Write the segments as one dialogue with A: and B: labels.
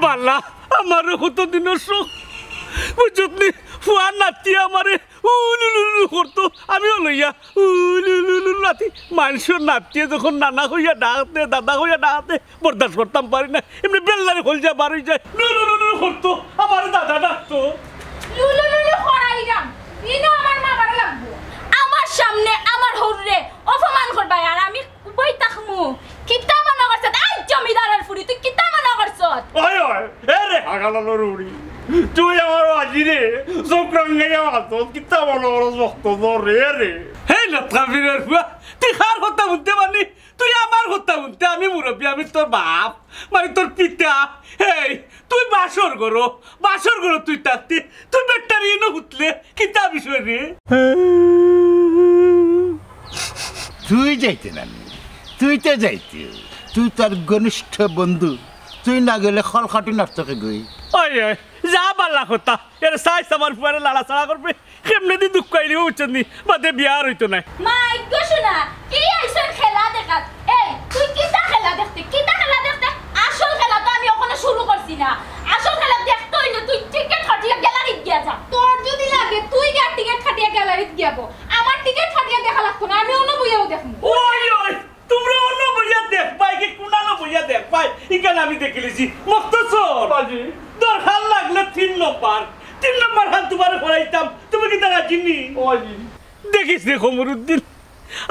A: বালা আমার কতদিনের শোক বুঝতনি ফুয়ার নাতি আমারে উলুলুলু করতো আমিও লইয়া উলুলুলু নাতি মানুষের নাতিয়ে যখন নানা হইয়া ডাকতে দাদা হইয়া ডাকতে বরদাস্ত করতাম পারি না এমনি বেল্লারে খোল যা বাড়ি যায় লুলুলুলু করতো আমার দাদা ডাকতো
B: লুলুলুলু করাইরাম ইনো আমার মা বাড়ি লাগবো আমার সামনে আমার হররে অপমান করবা আর আমি বই তাকমু কিতা মনে করছ আই জমিদারের ফুরি তুই কিতা মনে করছ
A: ওই ওই এ রে আগালালো রুড়ি তুই আমার আজিরে সক্রাঙ্গে আসো কিতা মনে করছ ভক্ত রে রে হে লতাফিরের ফুয়া তুই কার কথা বলতে পারলি তুই আমার কথা বলতে আমি মুরব্বী আমি তোর বাপ মানে তোর পিতা হেই তুই বাসর করো তুই থাকতি তুই বেটারি এনে হুতলে কিতা বিষয় রে
C: তুই যাইতে না তুই তো যাইতে তুই তোর ঘনিষ্ঠ বন্ধু তুই না গেলে খলখাটি নাটকে গই
A: ওই যা বাল্লা কথা এর সাইজ আমার ফুয়ারে লাড়া ছাড়া করবে কেমনে দি দুঃখ আইলি উচ্চন নি বাদে বিয়া হইতো না
B: মাই গোশনা কি আইছর খেলা দেখাত এই তুই কিতা খেলা দেখতে আসল খেলা তো আমি ওখানে শুরু করছি না আসল খেলা দেখতে হইলো তুই টিকেট কাটিয়ে গ্যালারিত গিয়া যা তোর যদি লাগে তুই গিয়া টিকেট কাটিয়ে গ্যালারিত গিয়াবো আমার টিকেট কাটিয়ে দেখা লাগতো না আমি অন্য বইয়াও দেখমু
A: ওই ওই তোমরা অন্য বইয়া দেখ পাই কি কুনানো বইয়া দেখ পাই ইকান আমি দেখিলিছি মকতছর বাজি দরকার লাগলে 3 নম্বর হাত তোমারে করাইতাম তুমি কি তারা চিনি ওই দেখিস রে কমরুদ্দিন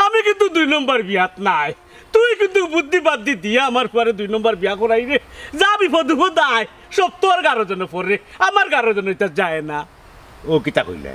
A: আমি কিন্তু 2 নম্বর বিয়াত নাই তুই কিন্তু বুদ্ধি বাদ্ধি দিয়া আমার পরে 2 নম্বর বিয়া করাই রে যা বিপদ আয় সব তোর গারো জন্য পড়ে আমার গারো জন্য এটা যায় না
C: ও কিতা কইলে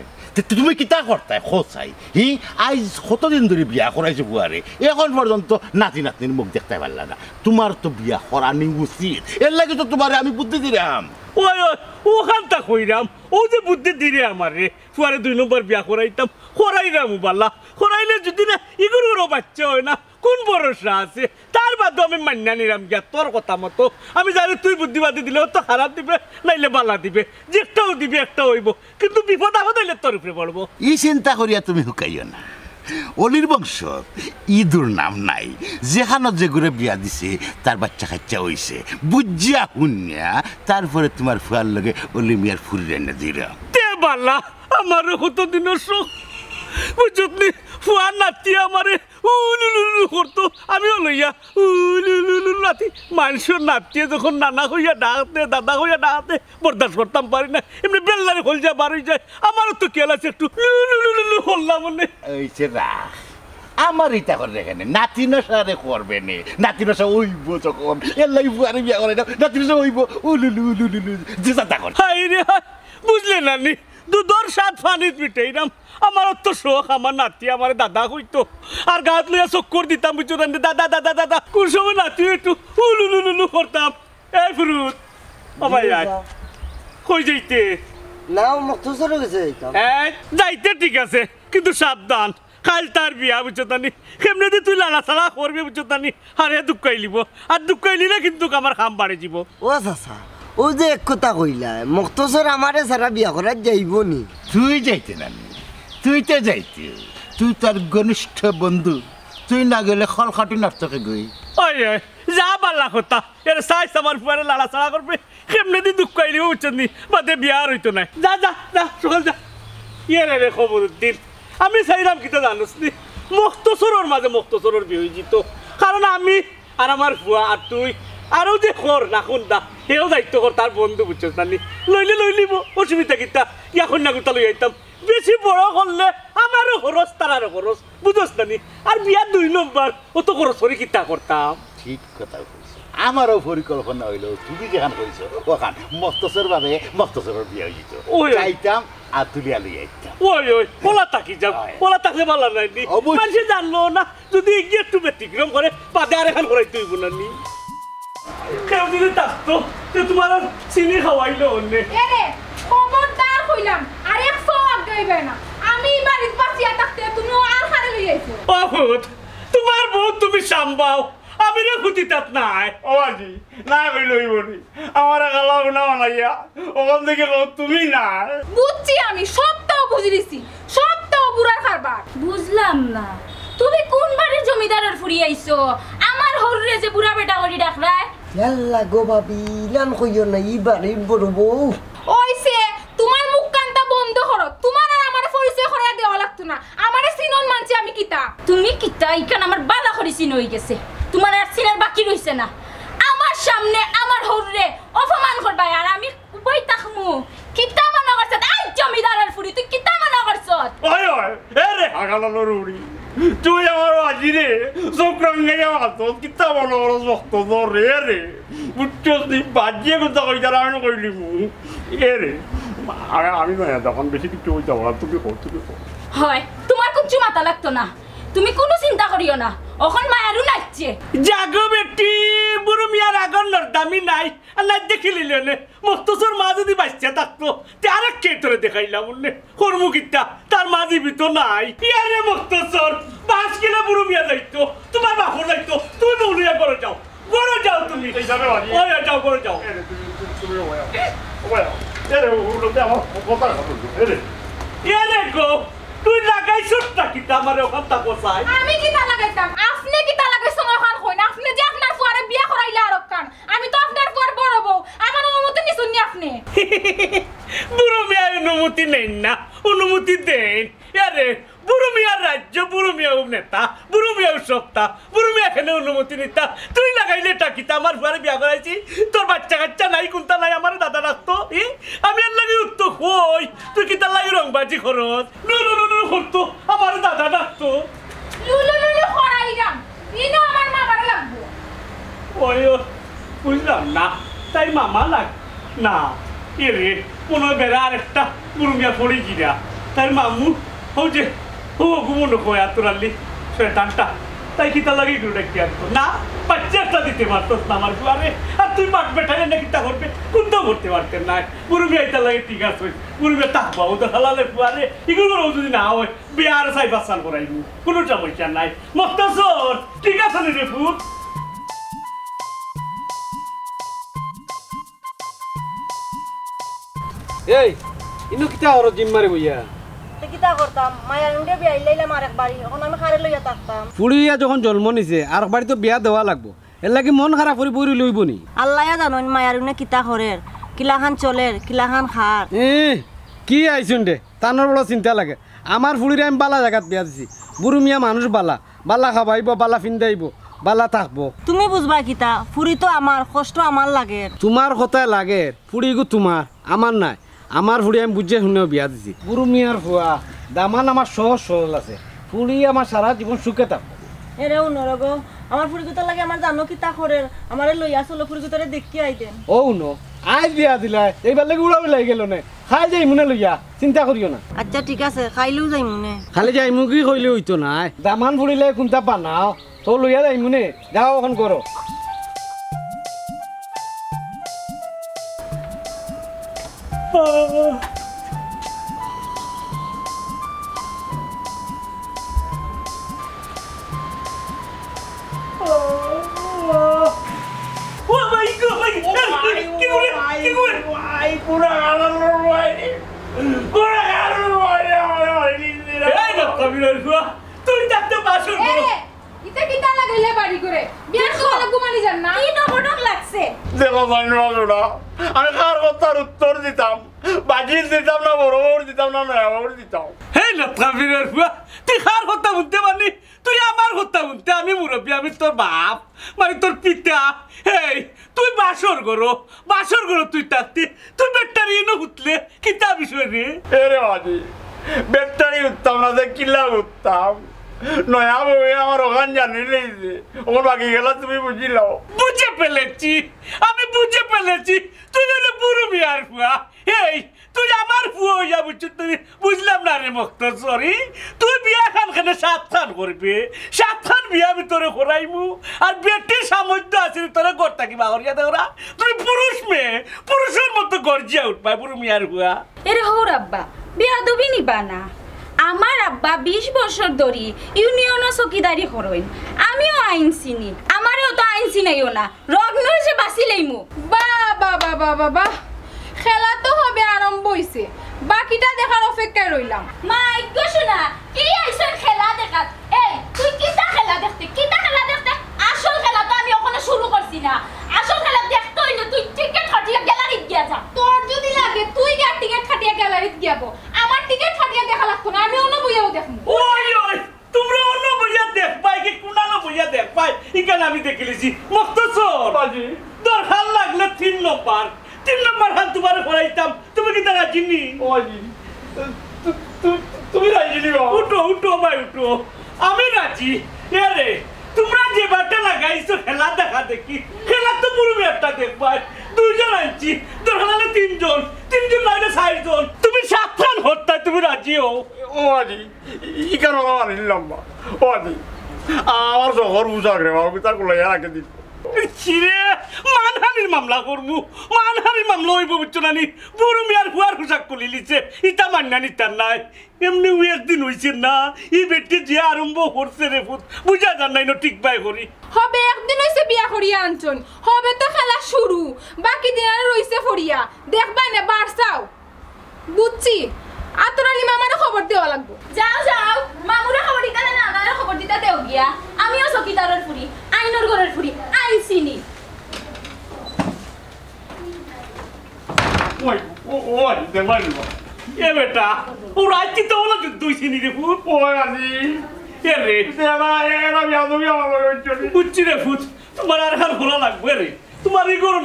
C: তুমি কিতা করতাই খোঁচাই হি আজ কতদিন ধরে বিয়া করাইছে বুয়ারে এখন পর্যন্ত নাতি নাতনির মুখ দেখতে পারলা না তোমার তো বিয়া করানি উচিত এর লাগে তো তোমারে আমি বুদ্ধি দিলাম
A: ওই ওই ওখানটা কইরাম ও যে বুদ্ধি দিলে আমারে ফুয়ারে 2 নম্বর বিয়া করাইতাম করাইরাম বাল্লা করাইলে যদি না ইগুরুরও বাচ্চা হয় না কোন ভরসা আছে তার বাদে আমি মান্না নিলাম গিয়া তোর কথা মতো আমি জানি তুই বুদ্ধিবাদী দিলেও তো খারাপ দিবে নাইলে বালা দিবে যে একটাও দিবে একটা হইব কিন্তু বিপদ আপদ হইলে তোর উপরে পড়বো
C: ই চিন্তা করিয়া তুমি হুকাইও না অলির বংশ ইদুর নাম নাই যেখানে যে ঘুরে বিয়া দিছে তার বাচ্চা কাচ্চা হইছে বুঝিয়া শুনিয়া তারপরে তোমার ফুয়ার লগে অলি মিয়ার ফুরি এনে দিলাম
A: তে বালা আমারও কতদিনের শোক বুঝতনি ফুয়ার নাতি আমারে উলুলুলু করতো আমিও লইয়া উলুলুলু নাতি মানুষের নাতিয়ে যখন নানা হইয়া ডাকতে দাদা হইয়া ডাকতে বরদাস্ত করতাম পারি না এমনি বেল্লারে খোল যা বাড়ি যায় আমারও তো কেল আছে একটু লুলুলুলু করলাম মনে
C: এইছে রাখ আমার ইটা করে এখানে নাতি নসারে করবে নে নাতি নসা ওইব যখন এলাই ফুয়ারে বিয়া করে দাও নাতি নসা ওইব উলুলুলুলু যে চিন্তা কর
A: হাই রে হাই বুঝলে নানি দুধর সাত ফানিত মিটাইরাম আমার তো শোক আমার নাতি আমার দাদা হইতো আর গাত লইয়া চক্কর দিতাম বুঝছো দাদা দাদা দাদা কোন সময় নাতি একটু উলুলুলু করতাম এই ফুরুত ও ভাই কই যাইতে
D: না মকতছর গেছে
A: যাইতে ঠিক আছে কিন্তু সাবধান কাল তার বিয়া বুঝছো তানি কেমনে দি তুই লালা ছাড়া করবি বুঝছো তানি আরে দুঃখাই লিব আর দুঃখাই লিলে কিন্তু আমার খাম বাড়ে যাব
D: ও চাচা ও যে এক কথা কইলা মকতছর আমারে সারা বিয়া করার যাইব নি
C: তুই যাইতে না তুই তো যাইতে তুই তোর ঘনিষ্ঠ বন্ধু তুই না গেলে খলখাটি নাটকে গই
A: ওই যা বাল্লা কথা এর সাইজ আমার ফুয়ারে লালা ছাড়া করবে কেমনে দি দুঃখাই লিব বুঝছো নি বাদে বিয়া হইতো না যা যা যা সকাল যা ইয়ে রে খবরউদ্দিন আমি চাইলাম কিতা জানোস নি মকতছরের মাঝে মকতছরের বিয়ে হয়ে যেত কারণ আমি আর আমার ফুয়া আর তুই আরও যে খর রাখুন দা সেও দায়িত্ব কর তার বন্ধু বুঝছো নানি লইলে লইলিব অসুবিধা কিতা ইয়াখন না গুতা লই আইতাম বেশি বড় করলে আমারও খরচ তারারও খরচ বুঝোস নানি আর বিয়া 2 নম্বর ও তো খরচ করে কিতা করতাম
C: ঠিক কথা কইছো আমারও পরিকল্পনা হইলো তুমি যেখান কইছো ওখান মকতছর ভাবে মকতছরের বিয়ে হয়ে যেত চাইতাম আর তুলিয়া লই আইতাম
A: ওই ওই পোলা থাকি যাও পোলা থাকলে ভালো নাই নি মানুষে জানলো না যদি এগিয়ে একটু ব্যতিক্রম করে পাদে আর এখন করাই তুই না নি কেউ যদি থাকতো তো তোমার চিনি খাওয়াইলো অন্যে
B: এরে খবরদার কইলাম আর এক সওয়াব দেইবে না আমি বাড়িতে বাঁচিয়া থাকতে তুমি আর খারে লই আইছো
A: অহুত তোমার বউ তুমি সামবাও আমি রে খুঁতিতাত নাই ও আজি না কইলই বলি আমার গালাও না বানাইয়া ওখান থেকে তুমি না
B: বুঝছি আমি সবটাও বুঝিলিছি সবটাও বুড়া খারবার বুঝলাম না তুমি কোন বাড়ির জমিদারের ফুরি আইছো আমার হররে যে বুড়া বেটা করি ডাকরায়
D: ইয়াল্লা গো ভাবি ইলান কইও না ইবারে বড় বউ
E: ওইছে তোমার মুখ কান্তা বন্ধ করো তোমার আর আমার পরিচয় করায়া দেওয়া লাগতো না আমারে সিনন মানছি আমি কিতা
B: তুমি কিতা ইখান আমার বালা করে চিন হয়ে গেছে তোমার আর চিনার বাকি রইছে না আমার সামনে আমার হররে অপমান করবা আর আমি উপই তাকমু কিতা মানা করছ আই জমিদারের ফুরি তুই কিতা মানা করছ
A: ওই ওই এ রে আগালো রুড়ি তুই আমার আজি রে সক্রাঙ্গে যাওয়াতো কিতা মনে করছ ভক্ত রে রে বুঝছস নি বাজিয়ে কথা কই যারা আমি কইলি মু এ রে আমি না তখন বেশি কিছু হইতা বলা তুমি কর
B: হয় তোমার কুচু মাথা লাগতো না তুমি কোনো চিন্তা করিও না ওখন মায়ারু নাচছে
A: জাগো বেটি বুড়ো মিয়ার আগুন দামি নাই আর না দেখিলিলে নে মকতছর মা যদি বাচ্চা থাকতো তে আরেক কে তোরে দেখাইলাম নে কর্মকিতা তার মা জীবিত নাই ইয়ারে মকতছর 5 কিলো বুড়ো মিয়া যাইতো তোমার বাপর যাইতো তুমি বউলিয়া করে যাও তুমি এইভাবে বাড়ি ওই যাও করে যাও তুমি ওয়া এরে ওটা আমার কথা এরে এরে গো তুই লাগাইছস তা কিতা আমারে ওখান তা কোসাই
E: আমি কিতা লাগাইতাম আপনি কিতা লাগাইছ ওখান কইনা আপনি যে আপনার ফুয়ারে বিয়া করাইলা আর কান আমি তো আপনার ফুয়ার বড় বউ আমার অনুমতি নিছুননি আপনি
A: বুড়ো মিয়া অনুমতি নেন না অনুমতি দেন আরে বুড়ো মিয়ার রাজ্য বুড়ো মিয়া নেতা বুড়ো মিয়া সপ্তা বুড়ো মিয়া এখানে অনুমতি নিতা তুই লাগাইলে টাকিতা আমার ফুয়ারে বিয়া করাইছি তোর বাচ্চা কাচ্চা নাই কোনটা নাই আমার দাদা রাখতো আমি আর লাগে উত্তর কই তুই কিতা লাগে রংবাজি খরচ নো করতো আমার দাদা রাখতো
E: লুলুলুলু করাইরাম ইনো আমার মামারে লাগবো
A: ওই বুঝলাম না তাই মামা লাগ না এরে কোনো বেড়া আর একটা বুড়ো মিয়া পড়ে গিয়া তাই মামু ও যে ও ঘুমনো কয় তোরালি শয়তানটা তাই কিতা লাগি গুড়া কি আর না বাচ্চাটা দিতে পারতস না আমার ফুয়ারে আর তুই মাঠ বেটালে না কিতা করবে কোনটাও করতে পারতেন না বুড়ো মিয়া এটা লাগে ঠিক আছে বুড়ো মিয়া তাকবা ও তো হালালে ফুয়ারে এগুলো যদি না হয় বিয়ার সাই বাসান করাইব কোনো সমস্যা নাই মকতছর ঠিক আছে রে ফুট
F: এই ইনো কিতা ওর জিম্মারে বইয়া
G: কিতা করতাম মায়ার উন্ডে বিয়া ইলাইলাম আরেক বাড়ি এখন আমি খারে লইয়া থাকতাম
F: ফুড়িয়া যখন জন্ম নিছে আর বাড়ি তো বিয়া দেওয়া লাগবো এর লাগি মন খারাপ করে বইরি লইব নি
G: আল্লাহ জানোন মায়ার উন্ডে কিতা করের কিলাখান চলের কিলাখান খার
F: কি আইছুন দে তানোর বড় চিন্তা লাগে আমার ফুড়িরে আমি বালা জায়গাত বিয়া দিছি বুড়ো মিয়া মানুষ বালা বালা খাবাইব বালা ফিন্দাইব বালা থাকবো
G: তুমি বুঝবা কিতা ফুরি তো আমার কষ্ট আমার লাগে
F: তোমার কথায় লাগে ফুড়িগু তোমার আমার নাই আমার ফুড়ি আমি বুঝে শুনেও বিয়া দিছি বুড়ো মিয়ার ফুয়া দামান আমার সহজ সরল আছে ফুড়ি আমার সারা জীবন সুখে থাকবো
G: এরে উনরগ আমার ফুরি কথা লাগে আমার জানো কিতা করের আমারে লইয়া চলো ফুরি কথারে দেখি আইতেন
F: ও নো আজ বিয়া দিলা এইবার লাগে উড়া উলাই গেল নে খাই যাই মনে লইয়া চিন্তা করিও না
G: আচ্ছা ঠিক আছে খাইলেও যাই মনে
F: খালি যাই মুখি কইলে হইতো নাই দামান ফুড়িলে কোনটা বানাও তো লইয়া যাই মনে যাও এখন করো
A: তুই যাতে বাসন
E: ইতে কিতা লাগাইলে বাড়ি করে বিয়ার সময় ঘুমানি যান না
B: কি নবডক লাগছে
A: দেখো জানো আমি কার কথার উত্তর দিতাম বাজি দিতাম না বড় দিতাম না নয়া দিতাম হে লতা ফিরের ফুয়া তুই কার কথা বলতে পারলি তুই আমার কথা বলতে আমি মুরব্বী আমি তোর বাপ মানে তোর পিতা হেই তুই বাসর করো তুই থাকতি তুই ব্যাটারি এনে উঠলে কিতা বিষয় রে এরে বাজি ব্যাটারি উঠতাম না যে কিলা উঠতাম নয়া বউয়ে আমার ওখান জানি লেইছে ওর বাকি গেল তুমি বুঝিলাও বুঝে ফেলেছি আমি বুঝে ফেলেছি তুই হলে বুড়ো মিয়ার ফুয়া এই তুই আমার ফুয়া হইয়া বুঝছিস তুই বুঝলাম না রে মকতছরি তুই বিয়া খানখানে 7 খান করবে 7 খান বিয়া আমি তোরে করাইমু আর বেটির সামর্থ্য আছে তোরে গড়তা কি বাগরিয়া দেওরা তুই পুরুষ মেয়ে পুরুষের মতো গর্জিয়া উঠবা বুড়ো মিয়ার ফুয়া
B: এরে হোর আব্বা বিয়া দবি নিবা না আমার আব্বা 20 বছর ধরি ইউনিয়নও চকিদারি করইন আমিও আইন চিনি আমারও তো আইন চিনাইও না রগ্ন এসে বাঁচিলেইমু
E: বাবা খেলা তো হবে আরম্ভ হইছে বাকিটা দেখার অপেক্ষায় রইলাম
B: মাই গো শোনা কি আইছর খেলা দেখাত এই তুই কিটা খেলা দেখতে আসল খেলা তো আমি ওখানে শুরু করছি না আসল খেলা
A: লইছি মকতছর দরকার লাগলে 3 নম্বর হাত তোমার করাইতাম তুমি কি তারা চিনি তুমি রাজি নি উঠো ভাই উঠো আমি রাজি এরে তোমরা যে বাটা লাগাইছো খেলা দেখা দেখি খেলা তো পুরো একটা দেখবাই 2 জন আনছি দরকার হলে 3 জন লাইনে 4 জন তুমি সাবধান হত্যা তুমি রাজি হও
H: ও আজি ই কারো আমার লম্বা ও আজি আমার শহর বুঝাক রে বাবু তার কোলে রাখে দিই
A: চিরে মানহানির মামলা করমু মানহানির মামলা হইব বুঝছো নানি বুড়ো মিয়ার ফুয়ার হুসাক কলি লিছে ইটা মান্নানি তার নাই এমনি একদিন হইছে না ই বেটি যে আরম্ভ করছে রে ফুট বুঝা যান নাই ঠিক পাই করি
E: হবে একদিন হইছে বিয়া করিয়া আনছন হবে তো খেলা শুরু বাকি দিন আর রইছে ফরিয়া দেখবাই না বারসাও বুঝছি আতরালি মামারে খবর দেওয়া লাগবো
B: যাও মামুরা খবর দিতে না আনারে খবর দিতে দেও গিয়া আমিও চকিদারের ফুরি আইনর ঘরের ফুরি আইছিনি
H: ওই দেবাই
A: এ বেটা ও রাইতি তো হলো যুদ্ধ হইছিনি রে ফুট
H: ওই আজি
A: এ রে
H: দেবা এরা বিয়াদবি আমার লগে
A: বুঝছি রে ফুট তোমার আর হার ভোলা লাগবে রে তোমার ইগোর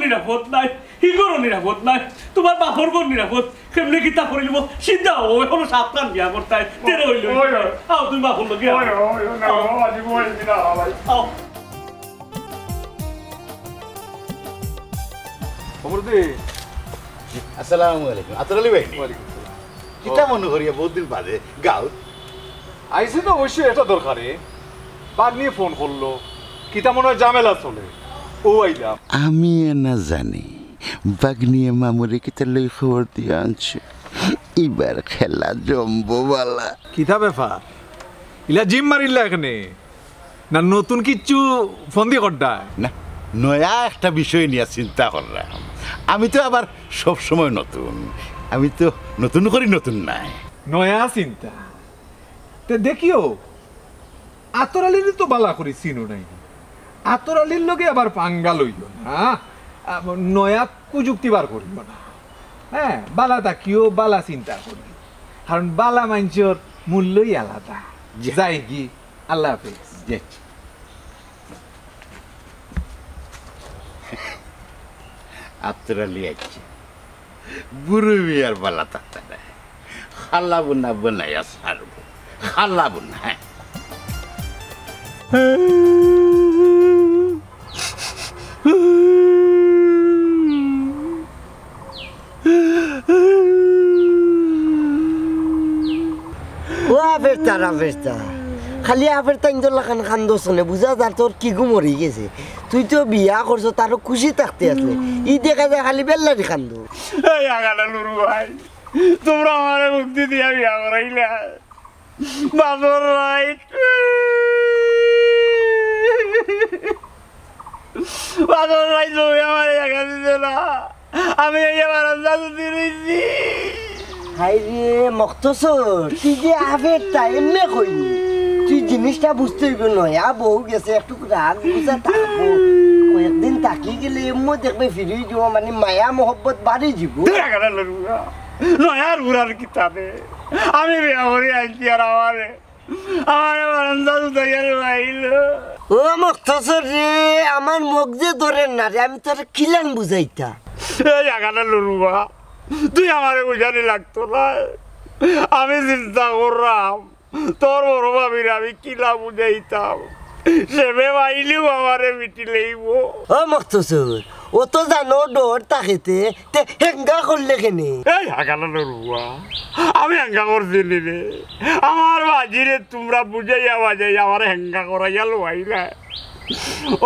A: নিরাপদ নাই তোমার বাপর কোন নিরাপদ কেমনে কিতা করিব সিদ্ধা ও এখনো সাবধান বিয়া করতে তেরে হইল আও তুমি বাপর লোকে আও
C: আসসালামু আলাইকুম আতরালি ভাই কিতা মনে করিয়া বহুত দিন বাদে গাও
H: আইসে তো অবশ্যই এটা দরকারে বাগ নিয়ে ফোন করলো কিতা মনে হয় ঝামেলা চলে ও আইলাম
C: আমি না জানি বাগনিয়ে মামুরে কিতা লই খবর দিয়ে আনছে এবার খেলা জম্ববালা
H: কিতা ব্যাপার ইলা জিম মারিলা এখানে না নতুন কিচ্ছু ফোন দিয়ে করডায়
C: না নয়া একটা বিষয় নিয়ে চিন্তা করলাম আমি তো আবার সব সময় নতুন আমি তো নতুন করি নতুন নাই
H: নয়া চিন্তা তে দেখিও আতরালির তো বালা করি চিনো নাই আতরালির লগে আবার পাঙ্গা লইও না নয়া কুযুক্তি বার করিও না হ্যাঁ বালা তাকিও বালা চিন্তা করি কারণ বালা মানুষের মূল্যই আলাদা যাই কি আল্লাহ হাফেজ
C: আতরালি আছে বুড়ো মিয়ার বালা তাতা খাল্লা বুনা বানাইয়া সারবো খাল্লা বুনা হ্যাঁ
D: ও আফেরতা খালি আফেরতা ইন্দর লাখান খান্দোসনে বুঝা যার তোর কি গু মরি গেছে তুই তো বিয়া করছো তারও খুশি থাকতে আসলে ই দেখা যায় খালি বেল্লারি খান্দো
H: এই আগালা লুরু ভাই তোমরা আমারে মুক্তি দিয়া বিয়া করাইলা বাদর রাইট বাদর রাইট তুমি আমারে জায়গা দিতে না আমি এই বারান্দা দুটি রইছি
D: হাই রে মকতছর তুই যে আফেরতা এমনি কইনি তুই জিনিসটা বুঝতে হইব নয় বউ গেছে একটু রাগ বুঝা থাকবো কয়েকদিন থাকি গেলে এমনি দেখবে ফিরে যাব মানে মায়া মহব্বত বাড়ি যাব
H: নয়ার ঘুরার কিতাবে আমি বিয়া করি আইছি আর আমারে বারান্দা দুটাইয়ার বাইল
D: ও মকতছর রে আমার মুখ যে ধরেন না রে আমি তোর খিলান বুঝাইতা
H: এই আগাটা লুরুবা তুই আমারে বুঝানি লাগতো না আমি চিন্তা করলাম তোর বড় ভাবির আমি কিলা বুঝাইতাম সেবে বাইলিও আমারে মিটি লইব
D: ও মকতছর ও তো জানো ডর তাকেতে তে হেঙ্গা করলে কেনে
H: এই আগাটা লুরুবা আমি হেঙ্গা করছি রে আমার বাজিরে তোমরা বুঝাইয়া বাজাই আমার হেঙ্গা করাইয়া লোয়াইলা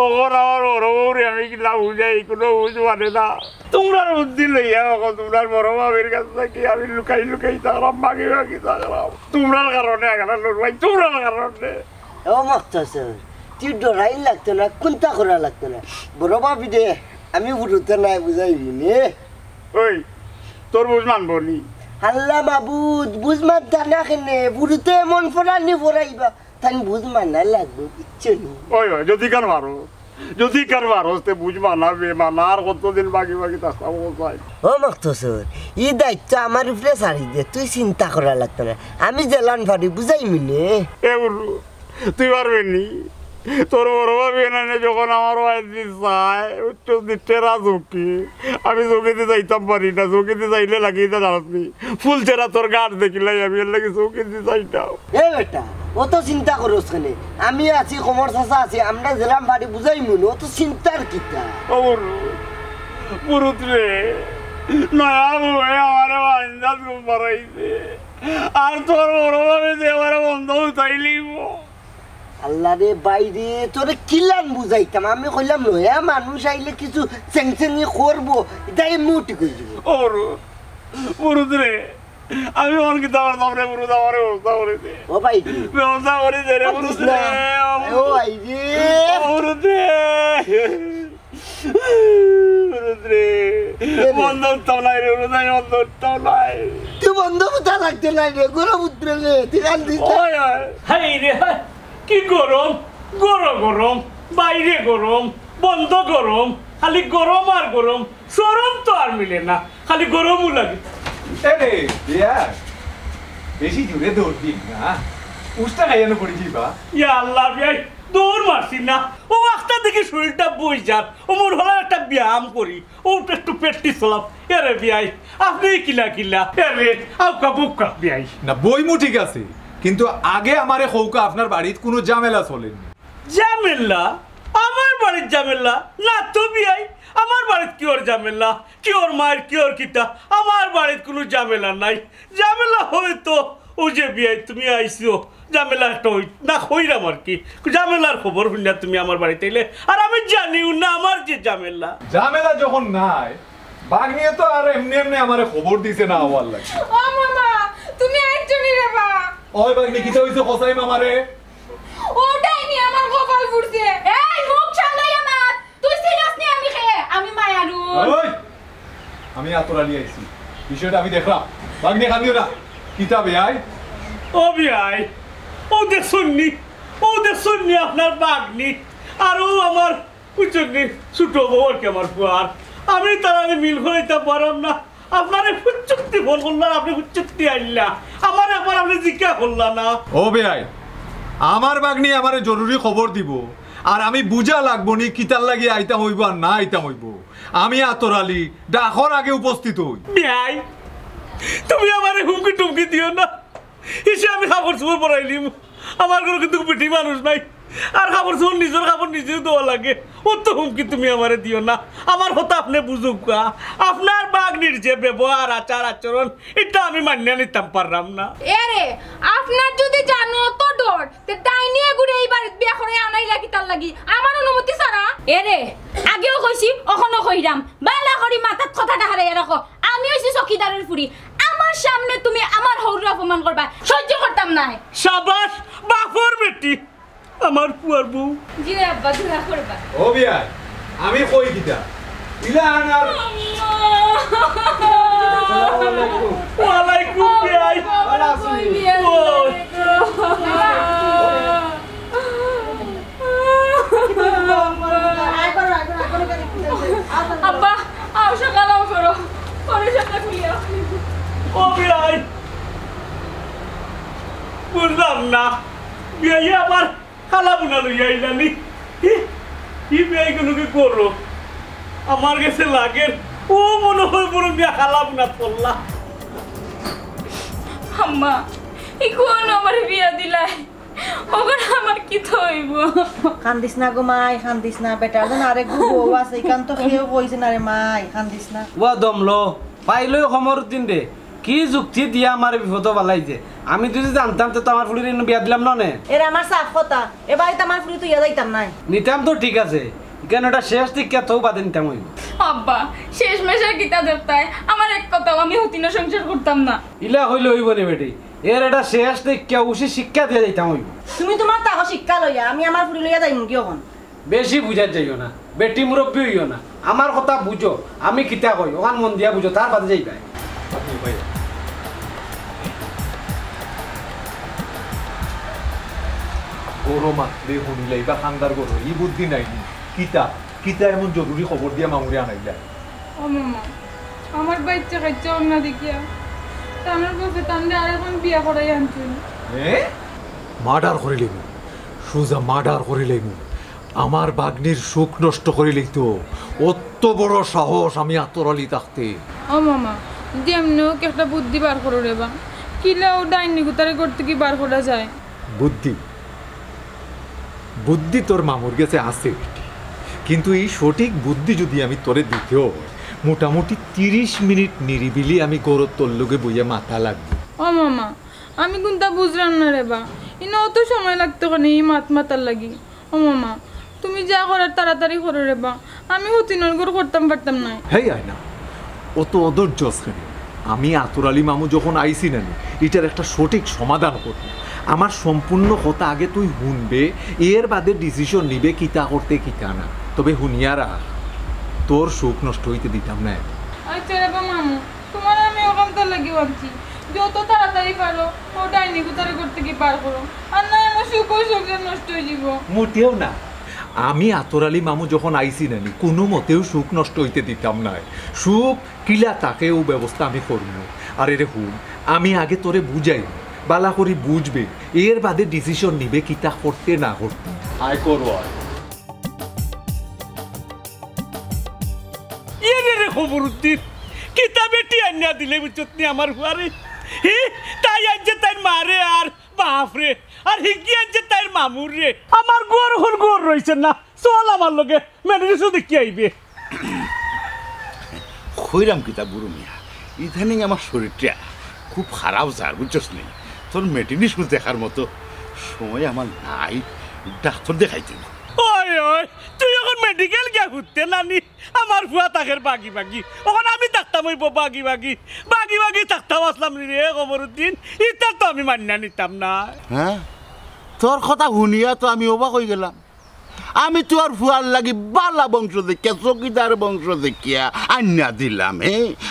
H: ওর আমার বড় বউরে আমি কিলা বুঝাই কোনো বুঝবানে না তোমরা বুদ্ধি লইয়া তোমরা বড় ভাবির কাছ থেকে আমি লুকাই থাকলাম মাগি থাকলাম তোমরার কারণে এখানে লড়বাই তোমরার কারণে
D: ও মকতছর তুই ডরাই লাগতো না কোনটা করা লাগতো না বড় ভাবি দে আমি বুড়োতে নাই বুঝাইবি নে
H: ওই তোর বুঝ মানবো নি
D: আল্লাহ মাবুদ বুঝ মানতা না কেনে বুড়োতে এমন ফোরানি ফোরাইবা তাই বুঝ মানা লাগবো কিচ্ছু নেই
H: ওই যদি কার ভারো তে বুঝ মানাবে মানার কতদিন বাকি তাস্তা বসাই
D: ও মকতছর এই দায়িত্ব আমার উপরে ছাড়ি দে তুই চিন্তা করা লাগতো না আমি জেলান ভারি বুঝাইমি নে
H: এ বলু তুই পারবে নি তোর বড় ভাবি না যখন আমার বাড়িতে চায় টেরা চৌকি আমি চৌকিতে যাইতাম পারি না চৌকিতে যাইলে লাগিয়ে দাঁড়াচ্ছি ফুল চেরা তোর গাছ দেখিলাই আমি এর লাগে চৌকিতে যাইতাম
D: এ বেটা অত চিন্তা করোস কেন আমি আছি কমর চাচা আছি আমরা জেলাম বাড়ি বুঝাই মনে অত চিন্তার কিতা
H: পুরুত রে নয়া বউয়ে আমার আন্দাজ ঘুম পাড়াইছে আর তোর বড় ভাবে যে আমার বন্ধ উঠাইলিব
D: আল্লাহ রে বাইরে তোরে কিলান বুঝাইতাম আমি কইলাম নয়া মানুষ আইলে কিছু চেংচেঙি করবো এটা এমনি উঠি করে দিব
H: পুরুত রে আমি অনেক আমার সামনে পুরুত আমার ব্যবস্থা করেছে
D: ও বাইরে
H: ব্যবস্থা করেছে রে পুরুত রে
D: ও বাইরে
H: পুরুত রে বন্ধ উঠতাম নাই রে বন্ধ উঠতাম নাই
D: তুই বন্ধ বুঝা লাগতে নাই রে গরম উত্তরে রে তুই কান্দিস
A: হাই রে কি গরম গরম বাইরে গরম বন্ধ গরম খালি গরম আর গরম সরম তো আর মিলে না খালি গরমও লাগে
I: এরে বিয়ার বেশি জোরে দৌড় দিন না উষ্টা খাইয়ানো পড়ে যাইবা
A: ইয়া আল্লাহ বিয়াই দৌড় মারছি না ও একটা দেখি শরীরটা বই যার ও মোর হলো একটা ব্যায়াম করি ও একটু পেটটি চলাম এরে বিয়াই আপনি কিলা এরে আউকা বুকা বিয়াই
I: না বইমু ঠিক আছে কিন্তু আগে আমারে খৌকা আপনার বাড়িতে কোনো ঝামেলা চলেনি
A: ঝামেলা আমার বাড়ির ঝামেলা না তো বিয়াই আমার বাড়িতে কি ওর ঝামেলা কি ওর মায়ের কি ওর কিতা আমার বাড়িতে কোনো ঝামেলা নাই ঝামেলা হয়তো ও যে বিয়াই তুমি আইসো ঝামেলা একটা না হইরাম আর কি ঝামেলার খবর শুনলা তুমি আমার বাড়িতে এলে আর আমি জানিও না আমার যে
I: ঝামেলা যখন নাই বাঘ নিয়ে তো আর এমনি আমারে খবর দিছে না হওয়ার লাগে
E: ও মামা তুমি আইছনি রে বা
I: ওই বাঘ নিয়ে কিতা হইছে কসাই মামারে
E: ওটাই নি আমার কপাল ফুটছে
B: এই মুখ সামলাই আমার তুই সিরিয়াস নি আমি খেয়ে আমি মায়ারু
I: ওই আমি আতরালি আইছি বিষয়টা আমি দেখলাম বাঘ নিয়ে কাঁদিও না কিতা বেয়াই
A: ও বিয়াই ও দেখুননি আপনার বাগনি আর ও আমার উচ্চনি ছোট বউর কে আমার ফুয়ার আমি তারা মিল হইতে পারলাম না আপনারে হুচ্চুক্তি ফোন করলাম আপনি হুচ্চুক্তি আইলা আমার একবার আপনি জিজ্ঞা করলা না
I: ও বেয়াই আমার বাঘ নিয়ে আমারে জরুরি খবর দিব আর আমি বুঝা লাগবো নি কিতার লাগি আইতাম হইব আর না আইতাম হইব আমি আতরালি ডাকর আগে উপস্থিত হই
A: বিয়াই তুমি আমারে হুমকি টুমকি দিও না এসে আমি খাবার চোর পড়াইলিম আমার ঘরে কিন্তু বেটি মানুষ নাই আর খাবার চোর নিজের খাবার নিজেও দেওয়া লাগে ও তো হুমকি তুমি আমারে দিও না আমার হতো আপনি বুঝুক আপনার বাগনির যে ব্যবহার আচার আচরণ এটা আমি মান্য নিতাম পারলাম না
E: এরে আপনার যদি জানো তো ডর তে ডাইনিয়ে ঘুরে এই বাড়িতে বিয়া করে আনাই লাগি তার লাগি আমার অনুমতি ছাড়া
B: এরে আগেও কইছি অখনো কইরাম বালা করি মাথাত কথাটা হারাইয়া রাখো আমি হইছি চকিদারের ফুরি আমার সামনে তুমি আমার হৌর অপমান করবা সহ্য করতাম না
A: সাবাস বাপর বেটি আমার পুয়ার বউ
B: জি আব্বা দোয়া করবা
I: ও বিয়াই আমি কই কিতা ইলা আনার
A: ওয়ালাইকুম বিয়াই
B: আব্বা আও সকালাও করো পরে সাথে খুলিয়া
A: ও বিয়াই বুঝলাম না বিয়াই আবার খালা বুনা লইয়া আইলানি কি বিয়াই গুলোকে করো আমার কাছে লাগে ও মনে হয় বড় বিয়া খালা বুনা পড়লা
B: আম্মা ইকুন আমার বিয়া দিলাই ওগর আমার কি থইব
G: কান্দিস না গো মাই কান্দিস না বেটার যেন আরেক বউ আছে এখান তো কেউ কইছে না রে মাই কান্দিস না
F: ও দমলো পাইলই সমর দিন দে কি যুক্তি দিয়া আমার বিপদ বালাইছে আমি যদি জানতাম তো আমার ফুলির বিয়া দিলাম না নে
G: এর আমার সাফ কথা এবার আমার ফুলি তো ইয়া যাইতাম নাই
F: নিতাম তো ঠিক আছে কেন এটা শেষ দিক কে তো বাদে নিতাম হইব
B: আব্বা শেষ মেশার গীতা দেবতায় আমার এক কথাও আমি হতিনা সংসার করতাম না
F: ইলা হইলে হইব নে বেটি এর এটা শেষ দিক কে উসি শিক্ষা দিয়ে যাইতাম হইব
G: তুমি তোমার তাকে শিক্ষা লইয়া আমি আমার ফুলি লইয়া যাইম কি এখন
F: বেশি বুঝার যাইও না বেটি মুরব্বী হইও না আমার কথা বুঝো আমি কিতা কই ওখান মন দিয়া বুঝো তার বাদে যাইবা
I: গরো মাত্রে শুনিলাই বা খান্দার গরো ই বুদ্ধি নাই কিতা কিতা এমন জরুরি খবর দিয়া মামুরে আনাইলা
E: ও মামা আমার বাচ্চা কাচ্চা অন্য দেখিয়া আমার কাছে তান্ডে আর এখন বিয়া করাই আনছেন
I: মার্ডার করে লিব সোজা মার্ডার করিলেন আমার বাগ্নির সুখ নষ্ট করিলেই তো অত বড় সাহস আমি আতরালি থাকতে
E: ও মামা যেমনিও একটা বুদ্ধি বার করো রে বা কিলাও ডাইনি গুতারে করতে কি বার করা যায়
I: বুদ্ধি বুদ্ধি তোর মামুর কাছে আছে কিন্তু এই সঠিক বুদ্ধি যদি আমি তোরে দিতেও মোটামুটি 30 মিনিট নিরিবিলি আমি গরুর তোর লোকে বইয়ে মাথা লাগবে
E: ও মামা আমি কোনটা বুঝলাম না রে বা ইনো অত সময় লাগতো কেন এই মাতার লাগি ও মামা তুমি যা করার তাড়াতাড়ি করো রে বা আমি হতিনর গর করতাম পারতাম না
I: হেই আয় না অত অধৈর্য শ্রেণী আমি আতরালি মামু যখন আইসি না এটার একটা সঠিক সমাধান করব আমার সম্পূর্ণ কথা আগে তুই শুনবে এর বাদে ডিসিশন নিবে কিতা করতে কিতা না তবে শুনিয়া রাখ তোর সুখ নষ্ট হইতে দিতাম না
E: আচ্ছা রে বা মামু তোমার আমি ওখানটা লাগি ভাবছি যত তাড়াতাড়ি পারো ও ডাইনি গুতারে করতে কি পার করো আর না আমার সুখ নষ্ট হয়ে যাব
I: মোটেও না আমি আতরালি মামু যখন আইসি নানি কোনো মতেও সুখ নষ্ট হইতে দিতাম না সুখ কিলা তাকেও ব্যবস্থা আমি করব আর এরে হুন আমি আগে তোরে বুঝাই বালা করি বুঝবে এর বাদে ডিসিশন নিবে কিতা করতে না করতে আয় করবো
A: রে খবরুদ্দিন কিতাবে টিয়ান্না দিলে বুঝতনি আমার হুয়ারে তাই আনছে তাই মারে আর বাপরে আর হিগি আনছে তাই মামুর রে আমার গোর হন গোর রইছে না চল আমার লগে মেনে শুধু কি আইবে
C: খইরাম কিতা বুড়ো মিয়া ইদানিং আমার শরীরটা খুব খারাপ যার বুঝছস নি তোর মেটিনি শুধু দেখার মতো সময় আমার নাই ডাক্তার দেখাইতে
A: ওই ওই তুই এখন মেডিকেল গিয়া ঘুরতে নানি আমার ফুয়া তাকের বাগি বাগি ওখানে আমি থাকতাম ওই বাগি বাগি বাগি বাগি থাকতাম আসলাম রে খবরুদ্দিন ইটা তো আমি মানিয়া নিতাম না
C: হ্যাঁ তোর কথা শুনিয়া তো আমি অবাক হয়ে গেলাম আমি তোর ফুয়ার লাগি বালা বংশ দেখিয়া চকিদার বংশ দেখিয়া আন্যা দিলাম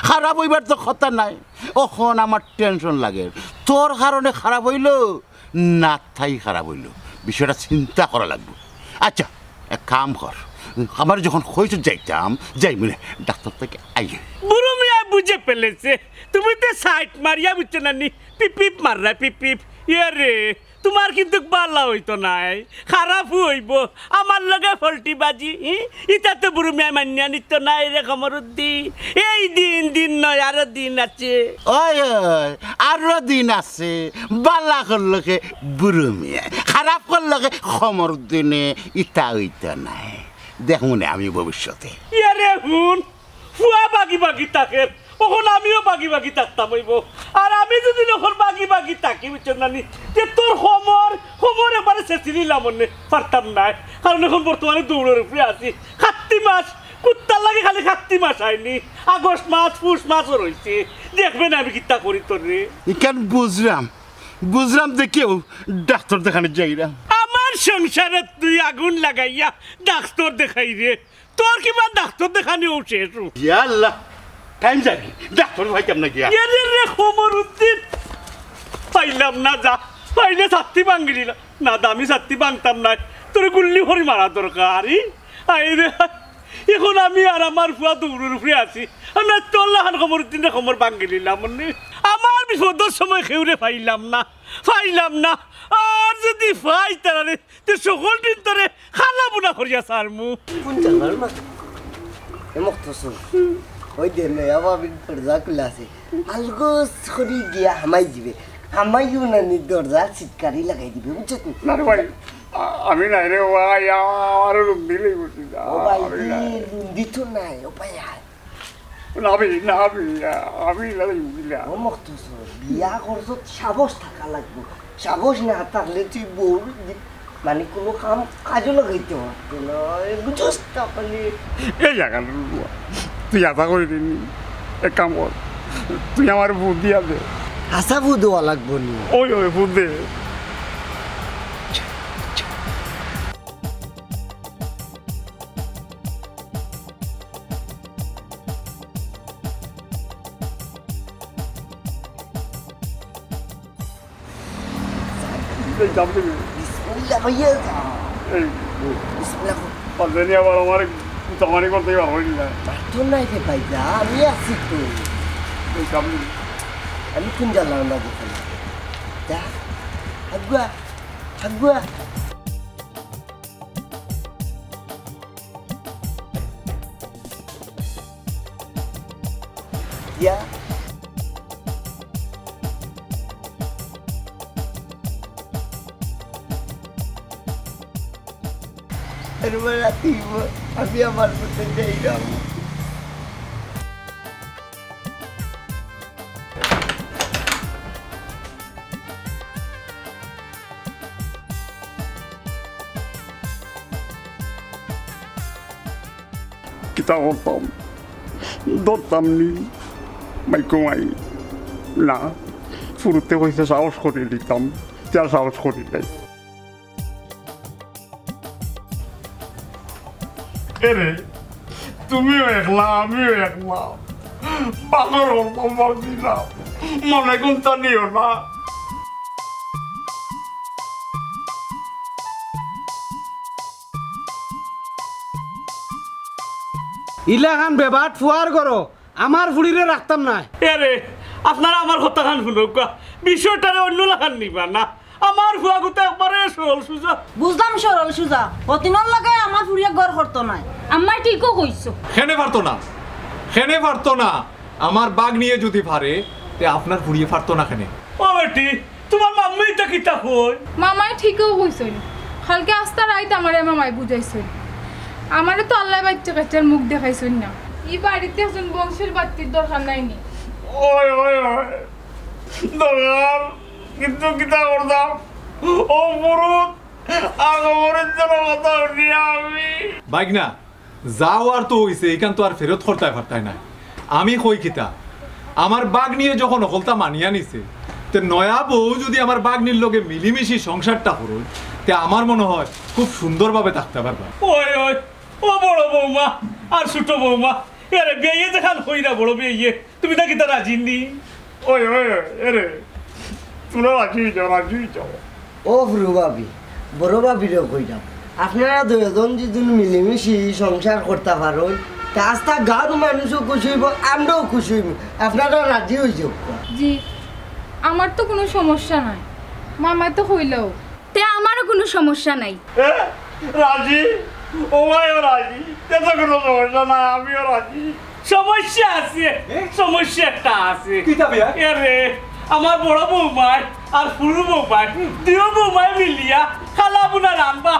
C: খারাপ হইবার তো কথা নাই ওখন আমার টেনশন লাগে তোর কারণে খারাপ হইল না থাই খারাপ হইল বিষয়টা চিন্তা করা লাগবে আচ্ছা এক কাম কর আমার যখন হয়েছে যাইতাম যাই মিলে ডাক্তার থেকে আইয়ে
A: বুড়ো মিয়া বুঝে ফেলেছে তুমি তো সাইড মারিয়া বুঝছো নানি পিপ পিপ মাররা পিপ পিপ ইয়ে রে তোমার কিন্তু বালা হইতো নাই খারাপ হইব আমার লগে ফল্টি বাজি ইটা তো বুড়ো মিয়া মানিয়া নিত নাই রে খবরুদ্দিন এই দিন দিন নয় আরো দিন আছে
C: ওই ওই আরো দিন আছে বালা করলকে বুড়ো মিয়া খারাপ করলকে খমর দিনে ইটা হইতো নাই দেখুন আমি ভবিষ্যতে
A: ইয়ারে হুন ফুয়া বাগি বাগি থাকে ওখন আমিও বাগি বাগি থাকতাম হইব আর আমি যদি যখন বাগি বাগি থাকি বুঝছেন নানি যে তোর খবর এবারে চেঁচি নিলাম মনে পারতাম না কারণ এখন বর্তমানে দৌড়ের উপরে আছি কার্তিক মাস কুত্তার লাগে খালি কার্তিক মাস হয়নি আগস্ট মাস পুষ মাসও রয়েছে দেখবেন আমি কিতা করি তোর রে
C: কেন বুঝলাম দেখেও ডাক্তার দেখানো যাইরা
A: আমার সংসারে তুই আগুন লাগাইয়া ডাক্তার দেখাই রে তোর কিবা ডাক্তার দেখানিও শেষ
C: আল্লাহ টাইম যাবি ডাক্তার ভাইতাম না গিয়া
A: রে খবরুদ্দিন পাইলাম না যা পাইলে ছাত্রী ভাঙ্গি দিলাম না দামি ছাত্রী ভাঙতাম না তোর গুল্লি ভরি মারা দরকার আই রে এখন আমি আর আমার ফুয়া দৌড়ের উপরে আছি আমরা তোর লাখান খবরুদ্দিনের খবর ভাঙ্গি দিলাম আমার বিপদের সময় খেউরে পাইলাম না আর যদি পাই তারা তুই সকল দিন তোরে খালা বুনা করিয়া সার মু
D: কোন জায়গার মা মকতছর ওই দেন আবার দরজা খুলে আছে আলগো ছড়ি গিয়া হামাই দিবে হামাইও না নি দরজা চিৎকারি লাগাই দিবে বুঝছো
H: না রে ভাই আমি নাই রে ভাই আমার রুম দিলেই বসি
D: ও ভাই দিত নাই ও ভাই
H: আমি
D: ও মকতছর বিয়া করছ সাহস থাকা লাগবে সাহস না থাকলে তুই বউ মানে কোনো কাজও লাগাইতে পারতো না বুঝোস তাহলে
H: এই জায়গা তুই আশা করে দিন এক কাম কর তুই আমার বুদ্ধ দিয়া দে
D: আশা বুধ দেওয়া লাগবো নি
H: ওই বুদ্ধ দে
D: বিসমিল্লাহ ভাইয়া বিসমিল্লাহ
H: পারবেনি আবার আমার চামারি করতে পারবি না
D: পারতো নাই রে ভাইয়া আমি আছি তো আমি কোন জ্বালাম না দেখলাম যা আগুয়া রাতের বেলা আমি আমার মতো যাই না
H: কিতা করতাম ধরতাম নি মাইকমাই না শুরুতে হয়েছে সাহস করে দিতাম তার সাহস করি নাই এরে তুমিও একলা আমিও একলা পাগল করতাম ভাবছি না মনে কোনটা নিও না
F: ইলাখান বেবাট ফুয়ার করো আমার ফুড়িরে রাখতাম না
A: এরে আপনারা আমার কথা খান শুনুক বিষয়টারে অন্য লাগান নিবা না আমার ফুয়া গুতে একবারে সরল সুজা
G: বুঝলাম সরল সুজা অতিনর লাগে আমার ফুরিয়া ঘর করতো নাই
B: আমার ঠিকও কইছো
I: খেনে পারতো না আমার বাঘ নিয়ে যদি পারে তে আপনার ফুরিয়ে পারতো না খেনে
A: ও বেটি তোমার মাম্মি তা কিতা কই
E: মামাই ঠিকও কইছেন কালকে আস্তা রাইত আমারে মামাই বুঝাইছেন আমারে তো আল্লাহ বাচ্চা কাচ্চার মুখ দেখাইছেন না এই বাড়িতে একজন বংশের বাত্তির দরকার নাইনি
H: ওই ওই ওই দরকার কিন্তু কিতা করতাম ও বুরু আগমনের জন্য কথা উঠি আমি
I: বাইক না যাও আর তো হইছে এইখান তো আর ফেরত করতে পারতাই না আমি কই কিতা আমার বাঘ নিয়ে যখন অকলতা মানিয়া নিছে তে নয়া বউ যদি আমার বাঘ নির লগে মিলিমিশি সংসারটা করুন তে আমার মনে হয় খুব সুন্দরভাবে থাকতে পারবা
A: ওই ওই ও বড় বৌমা আর ছোট বৌমা এরে বিয়ে দেখান হই না বড় বিয়ে তুমি না কিতা রাজি নি
H: ওই ওই এরে তোরা রাজি যাও
D: ও ফুরু ভাবি বড় ভাবিরও কইলাম আপনারা দুজন যদি মিলেমিশি সংসার করতে পারেন তা আস্তা গাঁর মানুষও খুশি হইব আমরাও খুশি হইব আপনারা রাজি হয়ে যাও
E: জি আমার তো কোনো সমস্যা নাই মামা তো হইলেও
B: তে আমারও কোনো সমস্যা নাই
H: রাজি ও ভাইও রাজি তেতো কোনো সমস্যা নাই আমিও রাজি
A: সমস্যা আছে সমস্যা একটা আছে
I: কিতা বিয়া
A: এরে আমার বড় বৌমায় আর পুরু বৌমায় দুই বৌমায় মিলিয়া খালা বুনা রানবা